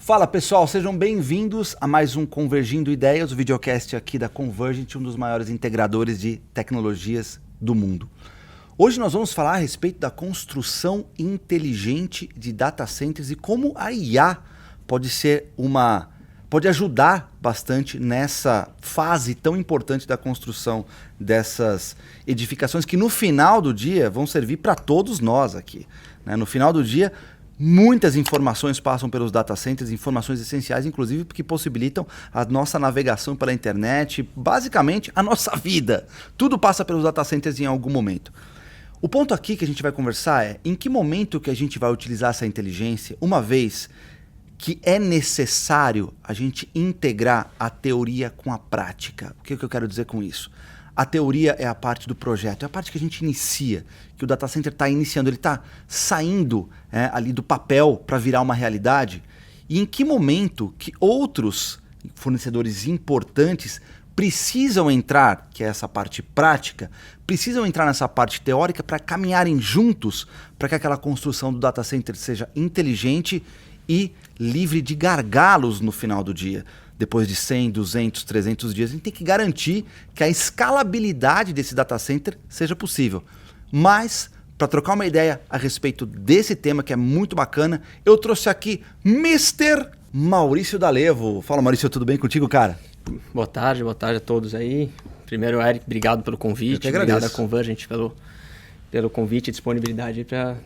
Fala pessoal, sejam bem-vindos a mais um Convergindo Ideias, o videocast aqui da Convergent, um dos maiores integradores de tecnologias do mundo. Hoje nós vamos falar a respeito da construção inteligente de data centers e como a IA pode ajudar bastante nessa fase tão importante da construção dessas edificações que no final do dia vão servir para todos nós aqui, né? No final do dia, muitas informações passam pelos data centers, informações essenciais, inclusive que possibilitam a nossa navegação pela internet, basicamente a nossa vida. Tudo passa pelos data centers em algum momento. O ponto aqui que a gente vai conversar é em que momento que a gente vai utilizar essa inteligência, uma vez que é necessário a gente integrar a teoria com a prática. O que eu quero dizer com isso? A teoria é a parte do projeto, é a parte que a gente inicia, que o data center está iniciando, ele está saindo ali do papel para virar uma realidade. E em que momento que outros fornecedores importantes precisam entrar, que é essa parte prática, precisam entrar nessa parte teórica para caminharem juntos para que aquela construção do data center seja inteligente e livre de gargalos no final do dia. Depois de 100, 200, 300 dias, a gente tem que garantir que a escalabilidade desse data center seja possível. Mas, para trocar uma ideia a respeito desse tema, que é muito bacana, eu trouxe aqui Mr. Maurício D'Alevo. Fala, Maurício, tudo bem contigo, cara? Boa tarde a todos aí. Primeiro, Eric, obrigado pelo convite. Obrigado a Convergent pelo convite e disponibilidade para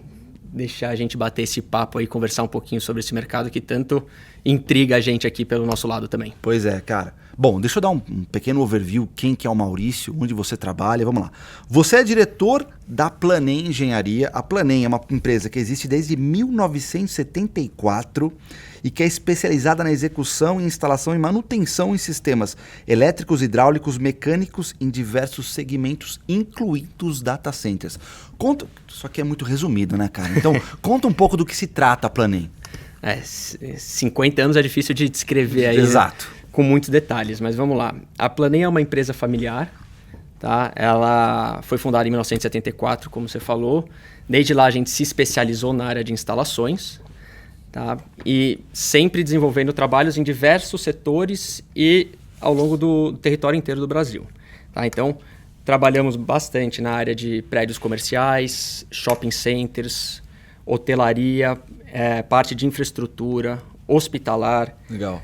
deixar a gente bater esse papo aí, conversar um pouquinho sobre esse mercado que tanto intriga a gente aqui pelo nosso lado também. Pois é, cara. Bom, deixa eu dar um pequeno overview, quem que é o Maurício, onde você trabalha, vamos lá. Você é diretor da Planem Engenharia. A Planem é uma empresa que existe desde 1974 e que é especializada na execução, instalação e manutenção em sistemas elétricos, hidráulicos, mecânicos em diversos segmentos, incluídos data centers. Isso aqui é muito resumido, né, cara? Então, conta um pouco do que se trata a Planem. 50 anos é difícil de descrever aí. Exato. Com muitos detalhes, mas vamos lá. A Planem é uma empresa familiar, tá? Ela foi fundada em 1974, como você falou. Desde lá a gente se especializou na área de instalações, tá? E sempre desenvolvendo trabalhos em diversos setores e ao longo do território inteiro do Brasil, tá? Então, trabalhamos bastante na área de prédios comerciais, shopping centers, hotelaria, parte de infraestrutura, hospitalar. Legal.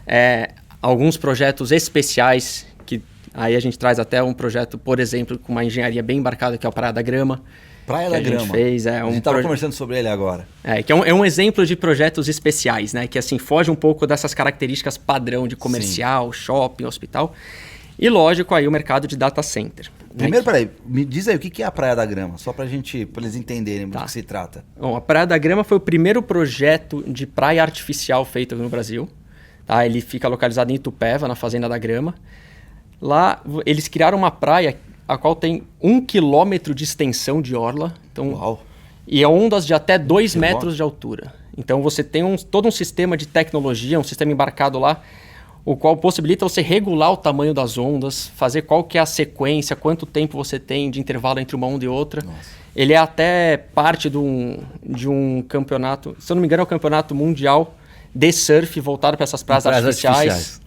Alguns projetos especiais, que aí a gente traz até um projeto, por exemplo, com uma engenharia bem embarcada, que é o Praia da Grama. Praia da Grama. A gente fez. A gente estava conversando sobre ele agora. Que é um exemplo de projetos especiais, né? Que assim, foge um pouco dessas características padrão de comercial, Sim. Shopping, hospital. E lógico, aí o mercado de data center. Primeiro, peraí, me diz aí o que é a Praia da Grama, só para eles entenderem do que se trata. Bom, a Praia da Grama foi o primeiro projeto de praia artificial feito no Brasil. Tá? Ele fica localizado em Itupeva, na Fazenda da Grama. Lá, eles criaram uma praia a qual tem 1 quilômetro de extensão de orla. Então, Uau. E ondas de até 2 metros de altura. Então, você tem todo um sistema de tecnologia, um sistema embarcado lá, o qual possibilita você regular o tamanho das ondas, fazer qual que é a sequência, quanto tempo você tem de intervalo entre uma onda e outra. Nossa. Ele é até parte de um campeonato, se eu não me engano é o campeonato mundial de surf voltado para essas praias artificiais.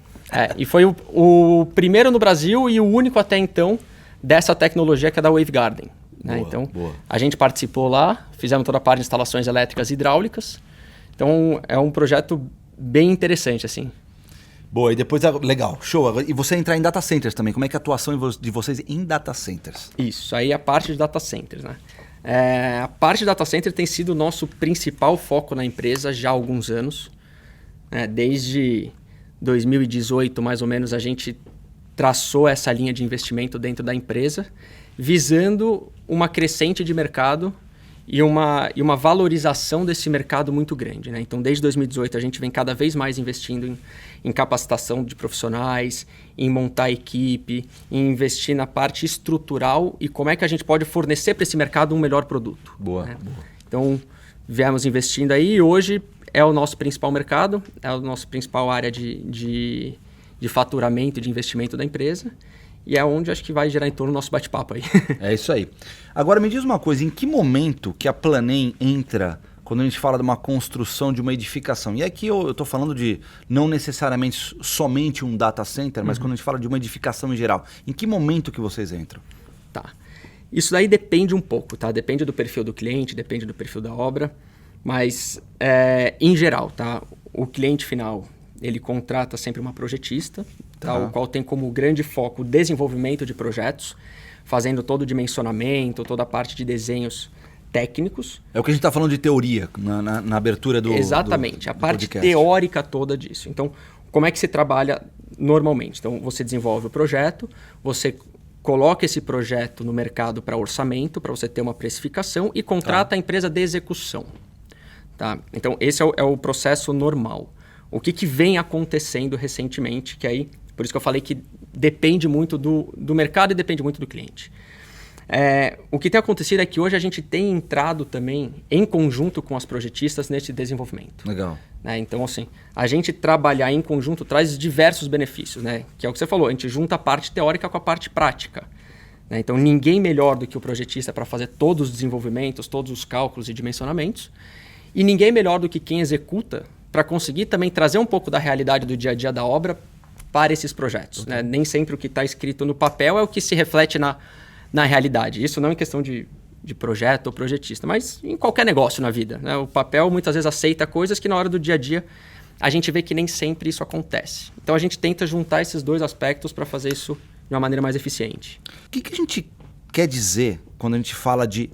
E foi o primeiro no Brasil e o único até então dessa tecnologia que é da Wave Garden. Né? Então, a gente participou lá, fizemos toda a parte de instalações elétricas e hidráulicas. Então, é um projeto bem interessante, assim. Boa, e depois, legal, show. E você entrar em data centers também, como é que é a atuação de vocês em data centers? Isso, aí é a parte de data centers, né? A parte de data center tem sido o nosso principal foco na empresa já há alguns anos. Desde 2018, mais ou menos, a gente traçou essa linha de investimento dentro da empresa, visando uma crescente de mercado e uma valorização desse mercado muito grande. Né? Então, desde 2018, a gente vem cada vez mais investindo em capacitação de profissionais, em montar equipe, em investir na parte estrutural e como é que a gente pode fornecer para esse mercado um melhor produto. Boa. Então, viemos investindo aí e hoje é o nosso principal mercado, é a nossa principal área de faturamento e de investimento da empresa. E é onde acho que vai gerar em torno do nosso bate-papo aí. É isso aí. Agora me diz uma coisa, em que momento que a Planem entra quando a gente fala de uma construção de uma edificação. E aqui eu estou falando de não necessariamente somente um data center, mas quando a gente fala de uma edificação em geral, em que momento que vocês entram? Tá. Isso daí depende um pouco, tá? Depende do perfil do cliente, depende do perfil da obra, mas em geral, tá? O cliente final, ele contrata sempre uma projetista, tá? O qual tem como grande foco o desenvolvimento de projetos, fazendo todo o dimensionamento, toda a parte de desenhos técnicos. É o que a gente está falando de teoria na abertura do Exatamente, a parte podcast. teórica toda disso. Então, como é que se trabalha normalmente? Então, você desenvolve o projeto, você coloca esse projeto no mercado para orçamento, para você ter uma precificação e contrata a empresa de execução. Tá? Então, esse é o processo normal. O que vem acontecendo recentemente, que aí, por isso que eu falei que depende muito do mercado e depende muito do cliente. O que tem acontecido é que hoje a gente tem entrado também em conjunto com as projetistas nesse desenvolvimento. Legal. Então, assim, a gente trabalhar em conjunto traz diversos benefícios, né? Que é o que você falou, a gente junta a parte teórica com a parte prática. Né? Então, ninguém melhor do que o projetista para fazer todos os desenvolvimentos, todos os cálculos e dimensionamentos. E ninguém melhor do que quem executa para conseguir também trazer um pouco da realidade do dia a dia da obra para esses projetos. Né? Nem sempre o que está escrito no papel é o que se reflete na realidade. Isso não é questão de projeto ou projetista, mas em qualquer negócio na vida. Né? O papel muitas vezes aceita coisas que na hora do dia a dia a gente vê que nem sempre isso acontece. Então a gente tenta juntar esses dois aspectos para fazer isso de uma maneira mais eficiente. O que a gente quer dizer quando a gente fala de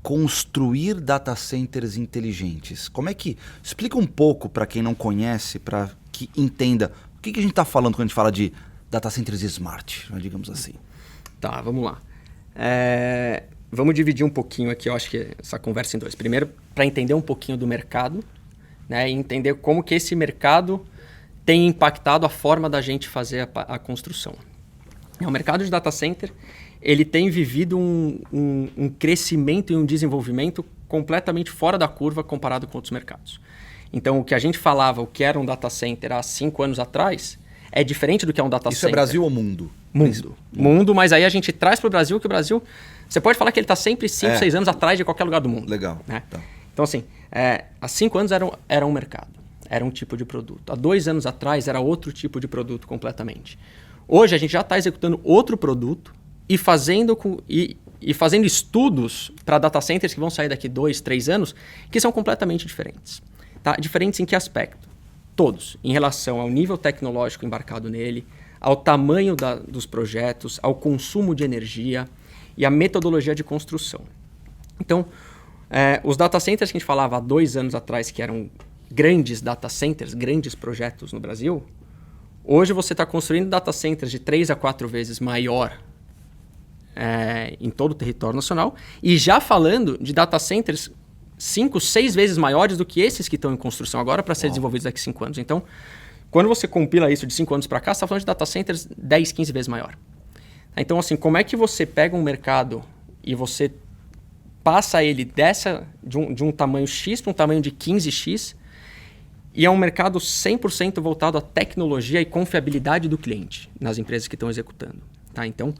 construir data centers inteligentes? Como é que... Explica um pouco para quem não conhece, para que entenda o que a gente está falando quando a gente fala de data centers smart, digamos assim. Tá, vamos lá. Vamos dividir um pouquinho aqui, eu acho que essa conversa em dois. Primeiro, para entender um pouquinho do mercado, né, e entender como que esse mercado tem impactado a forma da gente fazer a construção. O mercado de data center, ele tem vivido um crescimento e um desenvolvimento completamente fora da curva comparado com outros mercados. Então, o que a gente falava, o que era um data center há 5 anos atrás, é diferente do que é um data center. Isso é Brasil ou mundo? Mundo, mas aí a gente traz para o Brasil que o Brasil... Você pode falar que ele está sempre 5, 6 anos atrás de qualquer lugar do mundo. Legal. Né? Tá. Então, assim, há 5 anos era um mercado, era um tipo de produto. Há 2 anos atrás era outro tipo de produto completamente. Hoje a gente já está executando outro produto e fazendo estudos para data centers que vão sair daqui 2, 3 anos, que são completamente diferentes. Tá? Diferentes em que aspecto? Todos. Em relação ao nível tecnológico embarcado nele, ao tamanho dos projetos, ao consumo de energia e à metodologia de construção. Então, os data centers que a gente falava há 2 anos atrás, que eram grandes data centers, grandes projetos no Brasil, hoje você está construindo data centers de 3 a 4 vezes maior em todo o território nacional e já falando de data centers 5, 6 vezes maiores do que esses que estão em construção agora para ser desenvolvidos daqui a 5 anos. Então, quando você compila isso de 5 anos para cá, você está falando de data centers 10, 15 vezes maior. Então, assim, como é que você pega um mercado e você passa ele de um tamanho X para um tamanho de 15X e é um mercado 100% voltado à tecnologia e confiabilidade do cliente nas empresas que estão executando. Tá? Então,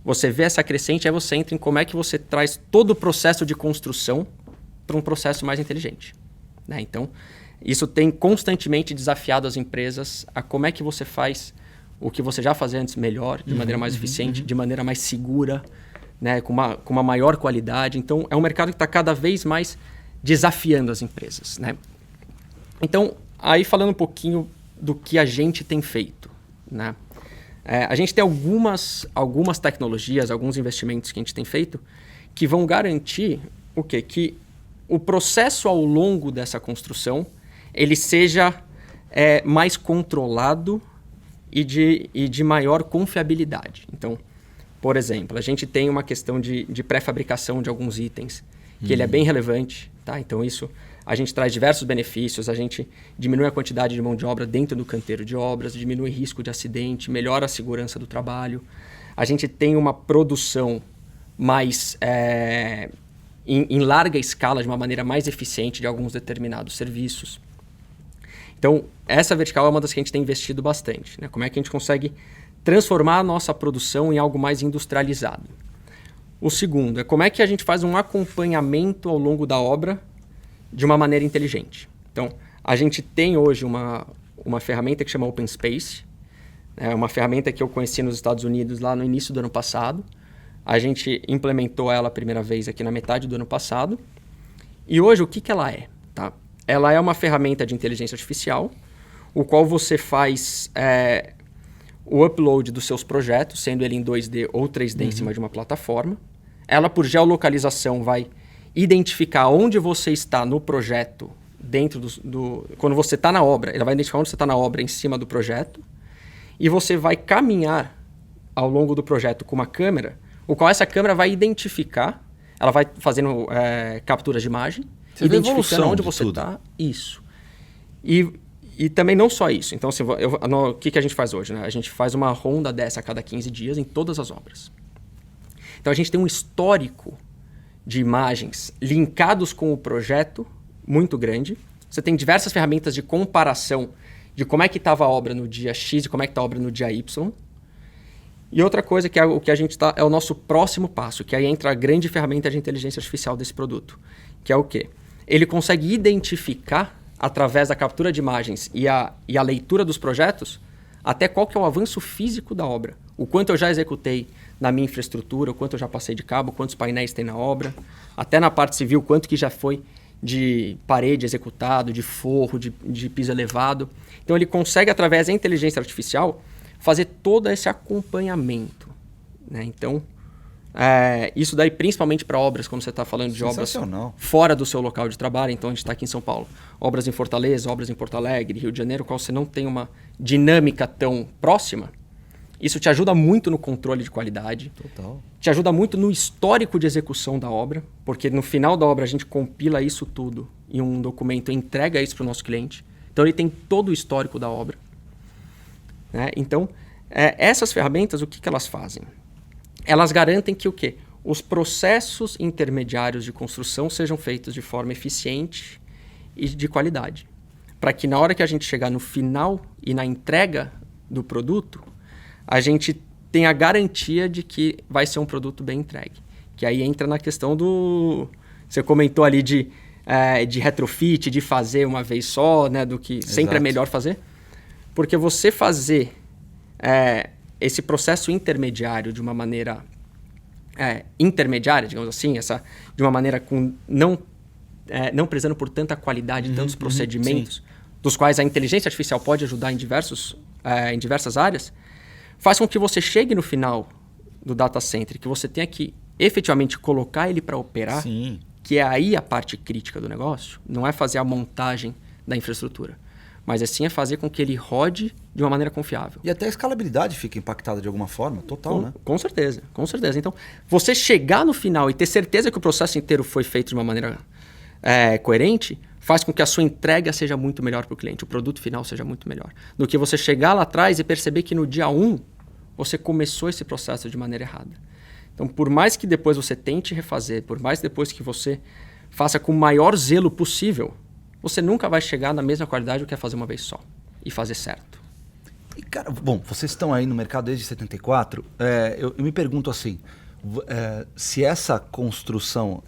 você vê essa crescente, aí você entra em como é que você traz todo o processo de construção para um processo mais inteligente. Né? Então, isso tem constantemente desafiado as empresas a como é que você faz o que você já fazia antes melhor, de maneira mais eficiente, de maneira mais segura, né? com uma maior qualidade. Então, é um mercado que está cada vez mais desafiando as empresas. Né? Então, aí falando um pouquinho do que a gente tem feito. Né? A gente tem algumas tecnologias, alguns investimentos que a gente tem feito que vão garantir o quê? Que o processo ao longo dessa construção ele seja mais controlado e de maior confiabilidade. Então, por exemplo, a gente tem uma questão de pré-fabricação de alguns itens, que ele é bem relevante. Tá? Então, isso a gente traz diversos benefícios, a gente diminui a quantidade de mão de obra dentro do canteiro de obras, diminui o risco de acidente, melhora a segurança do trabalho. A gente tem uma produção mais em larga escala, de uma maneira mais eficiente de alguns determinados serviços. Então, essa vertical é uma das que a gente tem investido bastante. Né? Como é que a gente consegue transformar a nossa produção em algo mais industrializado? O segundo é como é que a gente faz um acompanhamento ao longo da obra de uma maneira inteligente. Então, a gente tem hoje uma ferramenta que chama Open Space. É uma ferramenta que eu conheci nos Estados Unidos lá no início do ano passado. A gente implementou ela a primeira vez aqui na metade do ano passado. E hoje, o que ela é? Tá? Ela é uma ferramenta de inteligência artificial, o qual você faz o upload dos seus projetos, sendo ele em 2D ou 3D em cima de uma plataforma. Ela, por geolocalização, vai identificar onde você está no projeto, dentro quando você está na obra. Ela vai identificar onde você está na obra em cima do projeto. E você vai caminhar ao longo do projeto com uma câmera, o qual essa câmera vai identificar, ela vai fazendo capturas de imagem, identificando onde você está. Isso. E também não só isso. Então, assim, o que a gente faz hoje? Né? A gente faz uma ronda dessa a cada 15 dias em todas as obras. Então, a gente tem um histórico de imagens linkados com o projeto muito grande. Você tem diversas ferramentas de comparação de como é que estava a obra no dia X e como é que está a obra no dia Y. E outra coisa que é o que a gente é o nosso próximo passo, que aí entra a grande ferramenta de inteligência artificial desse produto, que é o quê? Ele consegue identificar, através da captura de imagens e a leitura dos projetos, até qual que é o avanço físico da obra. O quanto eu já executei na minha infraestrutura, o quanto eu já passei de cabo, quantos painéis tem na obra, até na parte civil, quanto que já foi de parede executado, de forro, de piso elevado. Então, ele consegue, através da inteligência artificial, fazer todo esse acompanhamento. Né? Então, isso daí principalmente para obras, quando você está falando de obras fora do seu local de trabalho. Então, a gente está aqui em São Paulo. Obras em Fortaleza, obras em Porto Alegre, Rio de Janeiro, qual você não tem uma dinâmica tão próxima. Isso te ajuda muito no controle de qualidade. Total. Te ajuda muito no histórico de execução da obra, porque no final da obra a gente compila isso tudo em um documento e entrega isso para o nosso cliente. Então, ele tem todo o histórico da obra. Né? Então, essas ferramentas, o que elas fazem? Elas garantem que o quê? Os processos intermediários de construção sejam feitos de forma eficiente e de qualidade. Para que na hora que a gente chegar no final e na entrega do produto, a gente tenha a garantia de que vai ser um produto bem entregue. Que aí entra na questão do... Você comentou ali de retrofit, de fazer uma vez só, né, do que sempre é melhor fazer. Porque você fazer esse processo intermediário de uma maneira intermediária, digamos assim, de uma maneira com não prezando por tanta qualidade, tantos procedimentos, dos quais a inteligência artificial pode ajudar em diversas áreas, faz com que você chegue no final do data center, que você tenha que efetivamente colocar ele para operar, que é aí a parte crítica do negócio, não é fazer a montagem da infraestrutura, mas sim é fazer com que ele rode de uma maneira confiável. E até a escalabilidade fica impactada de alguma forma, total, né? Com certeza, com certeza. Então, você chegar no final e ter certeza que o processo inteiro foi feito de uma maneira coerente, faz com que a sua entrega seja muito melhor para o cliente, o produto final seja muito melhor. Do que você chegar lá atrás e perceber que no dia 1 você começou esse processo de maneira errada. Então, por mais que depois você tente refazer, por mais depois que você faça com o maior zelo possível, você nunca vai chegar na mesma qualidade do que é fazer uma vez só e fazer certo. E, cara, bom, vocês estão aí no mercado desde 74, eu me pergunto assim, se essa construção,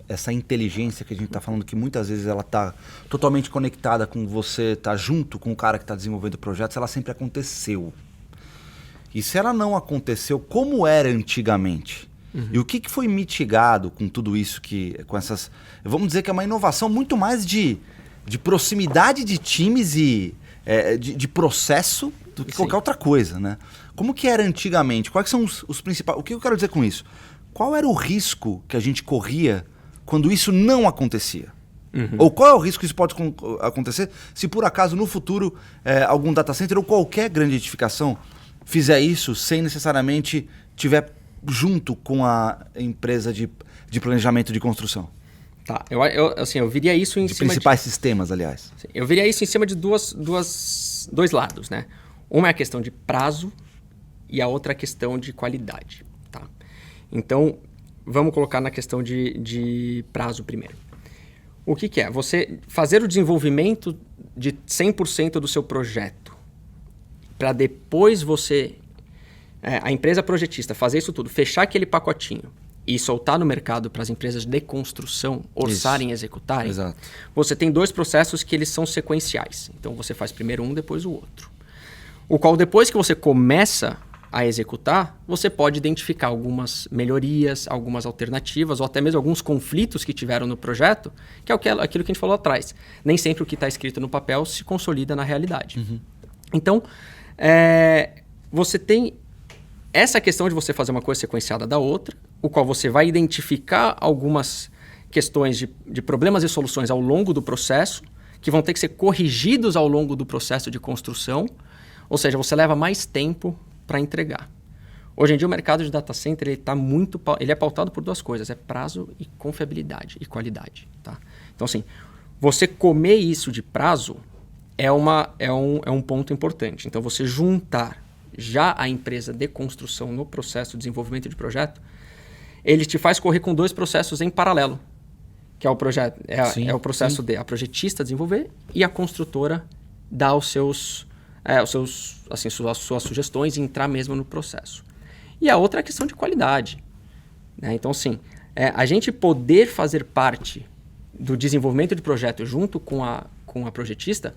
essa inteligência que a gente está falando, que muitas vezes ela está totalmente conectada com você, está junto com o cara que está desenvolvendo o projeto, se ela sempre aconteceu. E se ela não aconteceu, como era antigamente? E o que foi mitigado com tudo isso, com essas... Vamos dizer que é uma inovação muito mais de proximidade de times e de processo do que qualquer outra coisa, né? Como que era antigamente? Quais são os principais... O que eu quero dizer com isso? Qual era o risco que a gente corria quando isso não acontecia? Ou qual é o risco que isso pode acontecer se por acaso no futuro algum data center ou qualquer grande edificação fizer isso sem necessariamente tiver junto com a empresa de planejamento de construção? Tá, eu viria isso em cima principais sistemas, aliás. Eu viria isso em cima de dois lados, né? Uma é a questão de prazo e a outra é a questão de qualidade, tá? Então, vamos colocar na questão de prazo primeiro. O que é? Você fazer o desenvolvimento de 100% do seu projeto para depois você, a empresa projetista, fazer isso tudo, fechar aquele pacotinho e soltar no mercado para as empresas de construção orçarem e executarem, Exato. você tem 2 processos que eles são sequenciais. Então, você faz primeiro um, depois o outro. O qual, depois que você começa a executar, você pode identificar algumas melhorias, algumas alternativas, ou até mesmo alguns conflitos que tiveram no projeto, que é aquilo que a gente falou atrás. Nem sempre o que está escrito no papel se consolida na realidade. Então, você tem essa questão de você fazer uma coisa sequenciada da outra, o qual você vai identificar algumas questões de problemas e soluções ao longo do processo, que vão ter que ser corrigidos ao longo do processo de construção, ou seja, você leva mais tempo para entregar. Hoje em dia o mercado de data center ele é pautado por 2 coisas, é prazo e confiabilidade e qualidade. Tá? Então assim, você comer isso de prazo é um ponto importante. Então você juntar já a empresa de construção no processo de desenvolvimento de projeto, ele te faz correr com 2 processos em paralelo, que é o projeto, é o processo de a projetista desenvolver e a construtora dar suas sugestões e entrar mesmo no processo. E a outra é a questão de qualidade. Né? Então, assim, a gente poder fazer parte do desenvolvimento de projeto junto com a projetista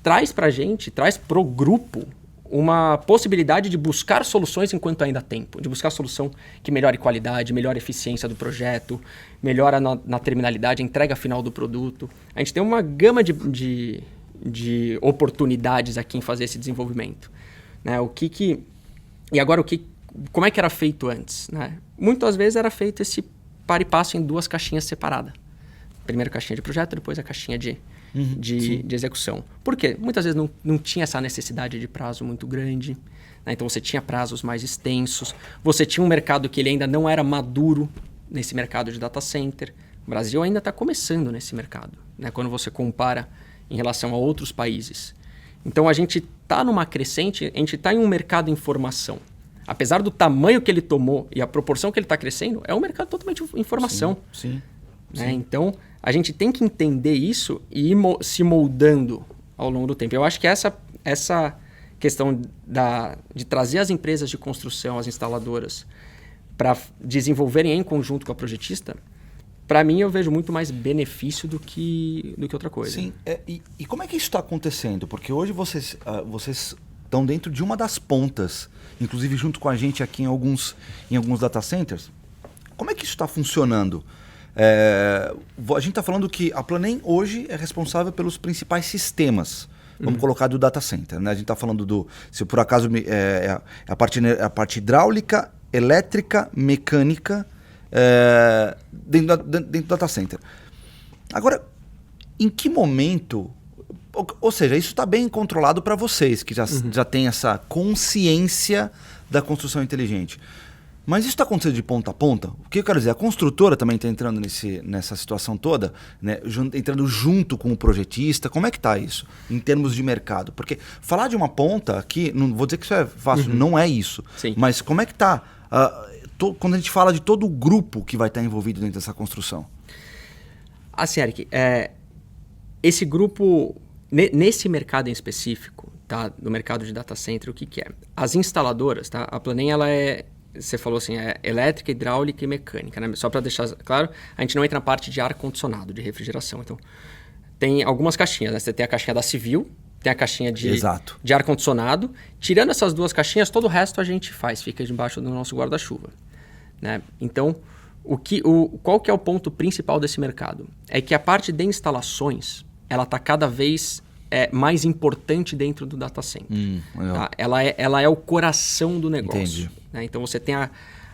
traz para a gente, traz para o grupo uma possibilidade de buscar soluções enquanto ainda há tempo, de buscar solução que melhore qualidade, melhore a eficiência do projeto, melhora na terminalidade, a entrega final do produto. A gente tem uma gama de oportunidades aqui em fazer esse desenvolvimento. Né? E agora, como é que era feito antes? Né? Muitas vezes era feito esse par e passo em 2 caixinhas separadas. Primeiro a caixinha de projeto, depois a caixinha de execução. Por quê? Muitas vezes não tinha essa necessidade de prazo muito grande. Né? Então você tinha prazos mais extensos. Você tinha um mercado que ele ainda não era maduro nesse mercado de data center. O Brasil ainda está começando nesse mercado, né? Quando você compara em relação a outros países. Então a gente está numa crescente, a gente está em um mercado em formação. Apesar do tamanho que ele tomou e a proporção que ele está crescendo, é um mercado totalmente em formação. Sim. Né? Então a gente tem que entender isso e ir se moldando ao longo do tempo. Eu acho que essa questão de trazer as empresas de construção, as instaladoras, para desenvolverem em conjunto com a projetista, para mim eu vejo muito mais benefício do que outra coisa. Sim, e como é que isso está acontecendo? Porque hoje vocês estão dentro de uma das pontas, inclusive junto com a gente aqui em alguns data centers. Como é que isso está funcionando? A gente está falando que a Planem hoje é responsável pelos principais sistemas, vamos colocar do data center. Né? A gente está falando se por acaso a parte hidráulica, elétrica, mecânica, dentro do data center. Agora, em que momento, ou seja, isso está bem controlado para vocês, que já têm essa consciência da construção inteligente. Mas isso está acontecendo de ponta a ponta? O que eu quero dizer? A construtora também está entrando nessa situação toda, né? Entrando junto com o projetista. Como é que está isso em termos de mercado? Porque falar de uma ponta aqui, não vou dizer que isso é fácil, não é isso. Sim. Mas como é que está quando a gente fala de todo o grupo que vai estar envolvido dentro dessa construção? Assim, Eric, esse grupo, nesse mercado em específico, tá? No mercado de data center, o que é? As instaladoras, tá? A Planem, ela você falou assim, elétrica, hidráulica e mecânica, né? Só para deixar claro, a gente não entra na parte de ar-condicionado, de refrigeração. Então, tem algumas caixinhas, né? Você tem a caixinha da civil, tem a caixinha de ar-condicionado. Tirando essas 2 caixinhas, todo o resto a gente fica debaixo do nosso guarda-chuva. Né? Então, qual que é o ponto principal desse mercado? É que a parte de instalações, ela está cada vez mais importante dentro do data center. Tá? Ela é o coração do negócio. Entendi. Né? Então você tem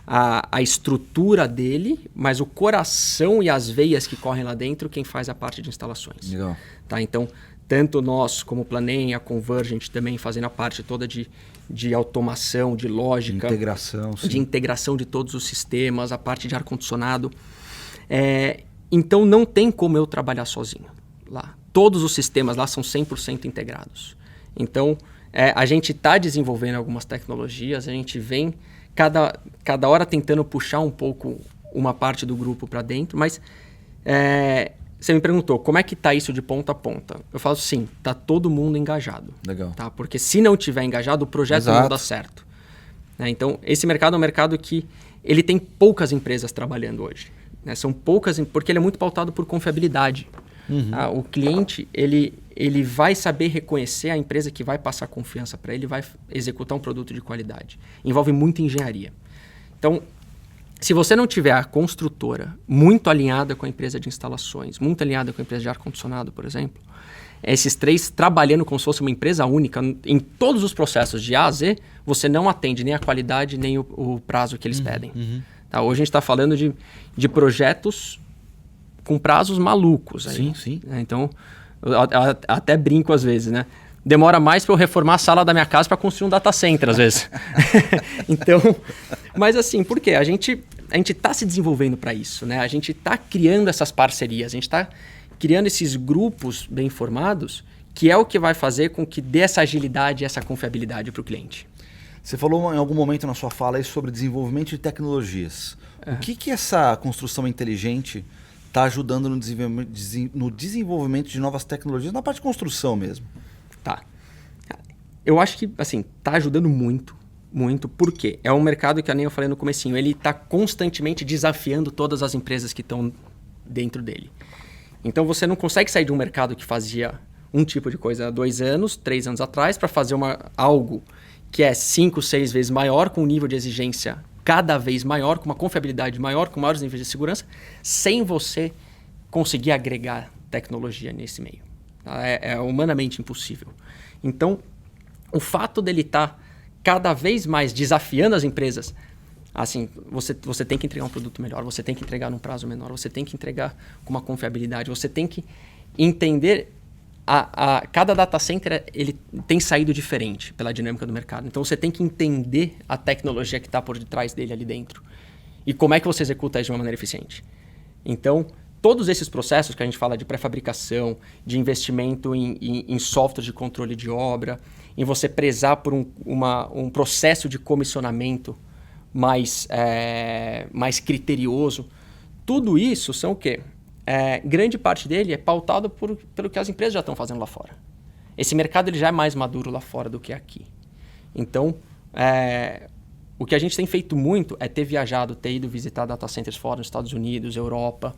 a estrutura dele, mas o coração e as veias que correm lá dentro, quem faz a parte de instalações. Legal. Tá? Então, tanto nós como Planem, a Convergent também fazendo a parte toda de automação, de lógica. De integração de todos os sistemas, a parte de ar-condicionado. Então não tem como eu trabalhar sozinho lá. Todos os sistemas lá são 100% integrados. Então, a gente está desenvolvendo algumas tecnologias, a gente vem cada hora tentando puxar um pouco uma parte do grupo para dentro, mas você me perguntou, como é que está isso de ponta a ponta? Eu falo, sim, está todo mundo engajado. Legal. Tá? Porque se não tiver engajado, o projeto não dá certo. né? Então, esse mercado é um mercado que ele tem poucas empresas trabalhando hoje, né? São poucas, porque ele é muito pautado por confiabilidade. O cliente, ele vai saber reconhecer a empresa que vai passar confiança para ele, vai executar um produto de qualidade. Envolve muita engenharia. Então, se você não tiver a construtora muito alinhada com a empresa de instalações, muito alinhada com a empresa de ar-condicionado, por exemplo, esses três trabalhando como se fosse uma empresa única, em todos os processos de A a Z, você não atende nem a qualidade, nem o prazo que eles pedem. Tá? Hoje a gente está falando de projetos com prazos malucos. Aí, sim. Então, eu até brinco às vezes, né? Demora mais para eu reformar a sala da minha casa para construir um data center, às vezes. Então, mas assim, por quê? A gente está se desenvolvendo para isso, né? A gente está criando essas parcerias, a gente está criando esses grupos bem formados, que é o que vai fazer com que dê essa agilidade e essa confiabilidade para o cliente. Você falou em algum momento na sua fala aí sobre desenvolvimento de tecnologias. O que essa construção inteligente está ajudando no desenvolvimento de novas tecnologias, na parte de construção mesmo? Tá. Eu acho que, assim, está ajudando muito, muito. Por quê? É um mercado que, nem eu falei no comecinho, ele está constantemente desafiando todas as empresas que estão dentro dele. Então, você não consegue sair de um mercado que fazia um tipo de coisa há 2 anos, 3 anos atrás, para fazer algo que é 5, 6 vezes maior, com um nível de exigência cada vez maior, com uma confiabilidade maior, com maiores níveis de segurança, sem você conseguir agregar tecnologia nesse meio. É humanamente impossível. Então, o fato dele estar cada vez mais desafiando as empresas, assim, você tem que entregar um produto melhor, você tem que entregar num prazo menor, você tem que entregar com uma confiabilidade, você tem que entender... cada data center ele tem saído diferente pela dinâmica do mercado. Então, você tem que entender a tecnologia que está por detrás dele ali dentro. E como é que você executa isso de uma maneira eficiente. Então, todos esses processos que a gente fala de pré-fabricação, de investimento em software de controle de obra, em você prezar por um processo de comissionamento mais criterioso, tudo isso são o quê? Grande parte dele é pautado pelo que as empresas já estão fazendo lá fora. Esse mercado ele já é mais maduro lá fora do que aqui. Então, o que a gente tem feito muito é ter viajado, ter ido visitar data centers fora, nos Estados Unidos, Europa,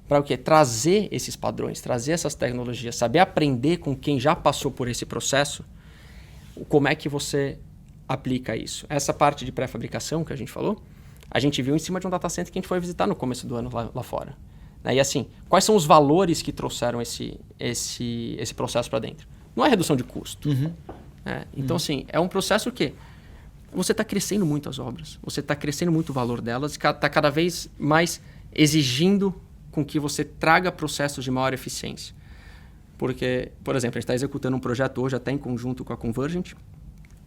para o quê? Trazer esses padrões, trazer essas tecnologias, saber aprender com quem já passou por esse processo, como é que você aplica isso. Essa parte de pré-fabricação que a gente falou, a gente viu em cima de um data center que a gente foi visitar no começo do ano lá fora. E assim, quais são os valores que trouxeram esse processo para dentro? Não é redução de custo. Então, assim, é um processo que você está crescendo muito as obras, você está crescendo muito o valor delas e está cada vez mais exigindo com que você traga processos de maior eficiência. Porque, por exemplo, a gente está executando um projeto hoje até em conjunto com a Convergent,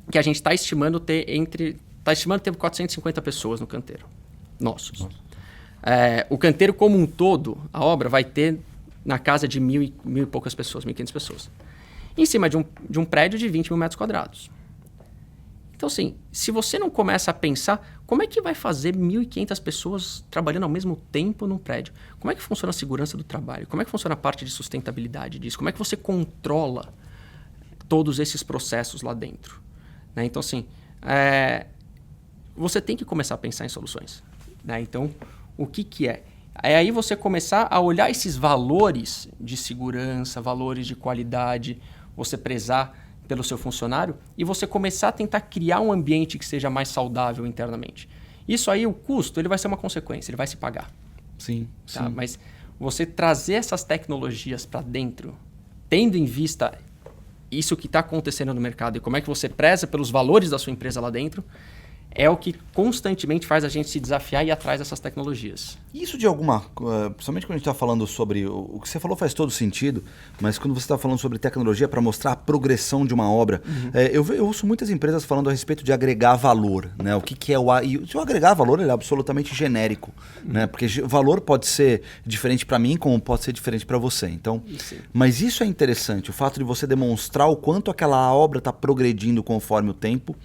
que a gente está estimando ter 450 pessoas no canteiro, nossos. O canteiro como um todo, a obra vai ter na casa de mil e poucas pessoas, 1.500 pessoas. Em cima de um prédio de 20 mil metros quadrados. Então, assim, se você não começa a pensar, como é que vai fazer 1.500 pessoas trabalhando ao mesmo tempo num prédio? Como é que funciona a segurança do trabalho? Como é que funciona a parte de sustentabilidade disso? Como é que você controla todos esses processos lá dentro? Né? Então, assim, você tem que começar a pensar em soluções. Né? Então, o que é? É aí você começar a olhar esses valores de segurança, valores de qualidade, você prezar pelo seu funcionário e você começar a tentar criar um ambiente que seja mais saudável internamente. Isso aí, o custo, ele vai ser uma consequência, ele vai se pagar. Sim, tá? sim. Mas você trazer essas tecnologias para dentro, tendo em vista isso que está acontecendo no mercado e como é que você preza pelos valores da sua empresa lá dentro, é o que constantemente faz a gente se desafiar e ir atrás dessas tecnologias. Isso de alguma... Principalmente quando a gente está falando sobre... O que você falou faz todo sentido, mas quando você está falando sobre tecnologia para mostrar a progressão de uma obra, eu ouço muitas empresas falando a respeito de agregar valor. Né? O que é o... E o agregar valor ele é absolutamente genérico. Né? Porque valor pode ser diferente para mim, como pode ser diferente para você. Então, mas isso é interessante, o fato de você demonstrar o quanto aquela obra está progredindo conforme o tempo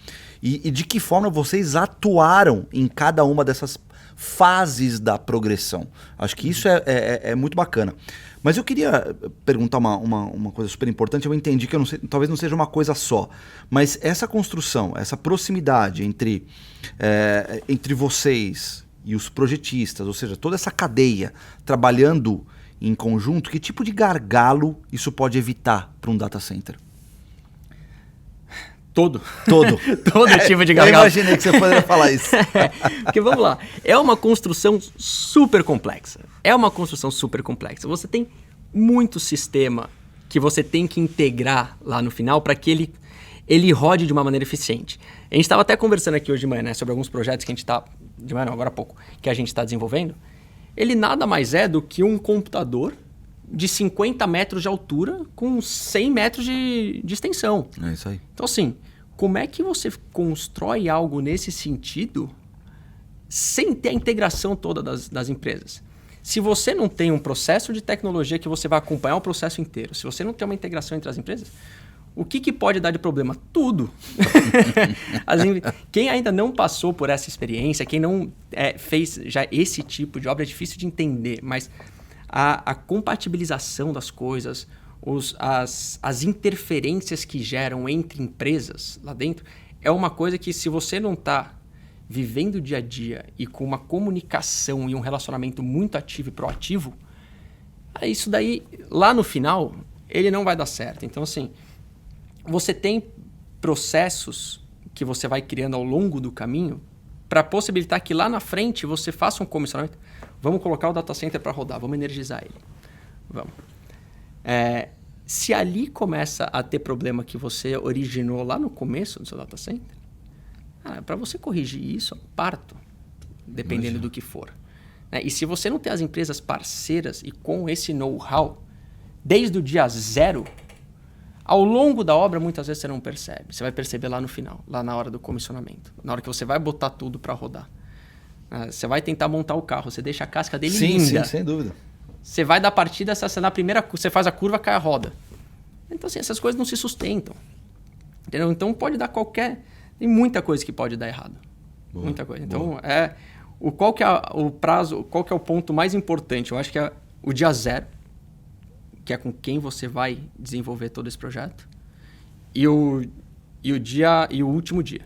e de que forma vocês atuaram em cada uma dessas fases da progressão. Acho que isso é muito bacana. Mas eu queria perguntar uma coisa super importante. Eu entendi que talvez não seja uma coisa só, mas essa construção, essa proximidade entre vocês e os projetistas, ou seja, toda essa cadeia trabalhando em conjunto, que tipo de gargalo isso pode evitar para um data center? Todo tipo de gargalo. Eu imaginei que você poderia falar isso. Porque vamos lá, é uma construção super complexa. Você tem muito sistema que você tem que integrar lá no final para que ele rode de uma maneira eficiente. A gente estava até conversando aqui hoje de manhã, né, sobre alguns projetos que a gente está... De manhã não, agora há pouco. Que a gente está desenvolvendo. Ele nada mais é do que um computador de 50 metros de altura com 100 metros de extensão. É isso aí. Então, assim, como é que você constrói algo nesse sentido sem ter a integração toda das empresas? Se você não tem um processo de tecnologia que você vai acompanhar o processo inteiro, se você não tem uma integração entre as empresas, o que pode dar de problema? Tudo. Quem ainda não passou por essa experiência, quem não fez já esse tipo de obra, é difícil de entender, mas a compatibilização das coisas, as interferências que geram entre empresas lá dentro, é uma coisa que, se você não está vivendo o dia a dia e com uma comunicação e um relacionamento muito ativo e proativo, isso daí, lá no final, ele não vai dar certo. Então, assim, você tem processos que você vai criando ao longo do caminho para possibilitar que lá na frente você faça um comissionamento. Vamos colocar o data center para rodar, vamos energizar ele. Vamos. Se ali começa a ter problema que você originou lá no começo do seu data center, para você corrigir isso, parto, dependendo do que for. E se você não tem as empresas parceiras e com esse know-how, desde o dia zero, ao longo da obra, muitas vezes você não percebe. Você vai perceber lá no final, lá na hora do comissionamento. Na hora que você vai botar tudo para rodar. Você vai tentar montar o carro, você deixa a casca dele linda. Sim, sem dúvida. Você vai dar partida, na primeira, você faz a curva, cai a roda. Então, assim, essas coisas não se sustentam. Entendeu? Então, pode dar tem muita coisa que pode dar errado. Boa, muita coisa. Então, qual que é o prazo, qual que é o ponto mais importante? Eu acho que é o dia zero, que é com quem você vai desenvolver todo esse projeto, e o último dia,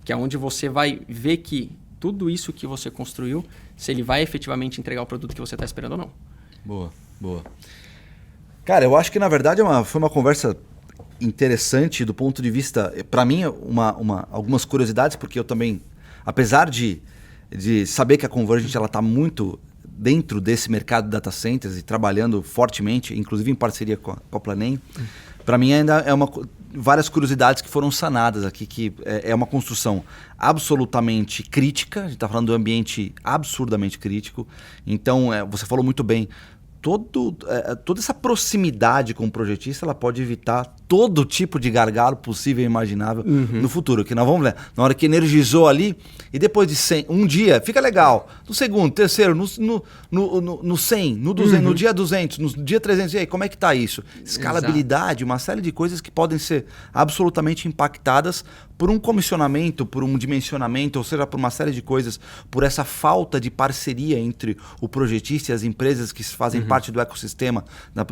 que é onde você vai ver que tudo isso que você construiu, se ele vai efetivamente entregar o produto que você está esperando ou não. Boa. Cara, eu acho que na verdade foi uma conversa interessante do ponto de vista, para mim, algumas curiosidades, porque eu também, apesar de saber que a Convergent está muito dentro desse mercado de data centers e trabalhando fortemente, inclusive em parceria com a Planem, para mim ainda várias curiosidades que foram sanadas aqui, que é uma construção absolutamente crítica, a gente está falando de um ambiente absurdamente crítico. Então, você falou muito bem, toda essa proximidade com o projetista, ela pode evitar todo tipo de gargalo possível e imaginável no futuro. Que nós vamos ver, na hora que energizou ali, e depois de 100, um dia, fica legal. No segundo, terceiro, no 100, no 200, no dia 200, no dia 300, e aí, como é que está isso? Escalabilidade, uma série de coisas que podem ser absolutamente impactadas por um comissionamento, por um dimensionamento, ou seja, por uma série de coisas, por essa falta de parceria entre o projetista e as empresas que fazem parte do ecossistema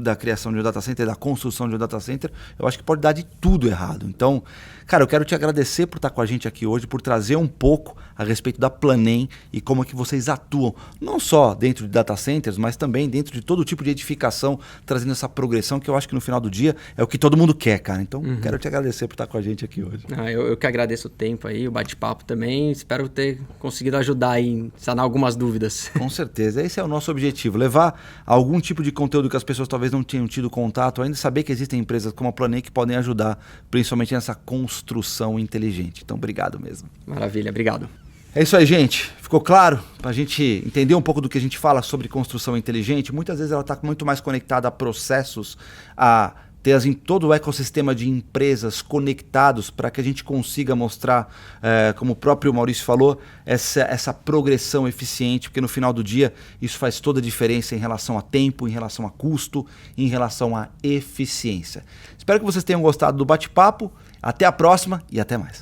da criação de um data center, da construção de um data center, eu acho que pode dar de tudo errado. Então, cara, eu quero te agradecer por estar com a gente aqui hoje, por trazer um pouco a respeito da Planem e como é que vocês atuam, não só dentro de data centers, mas também dentro de todo tipo de edificação, trazendo essa progressão que eu acho que no final do dia é o que todo mundo quer, cara. Então, quero te agradecer por estar com a gente aqui hoje. Eu que agradeço o tempo aí, o bate-papo também. Espero ter conseguido ajudar aí em sanar algumas dúvidas. Com certeza. Esse é o nosso objetivo. Levar algum tipo de conteúdo que as pessoas talvez não tenham tido contato, ainda saber que existem empresas como a Planem que podem ajudar, principalmente nessa construção inteligente. Então, obrigado mesmo. Maravilha, obrigado. É isso aí, gente. Ficou claro? Para a gente entender um pouco do que a gente fala sobre construção inteligente, muitas vezes ela está muito mais conectada a processos, a ter todo o ecossistema de empresas conectados para que a gente consiga mostrar, como o próprio Maurício falou, essa progressão eficiente, porque no final do dia isso faz toda a diferença em relação a tempo, em relação a custo, em relação a eficiência. Espero que vocês tenham gostado do bate-papo. Até a próxima e até mais.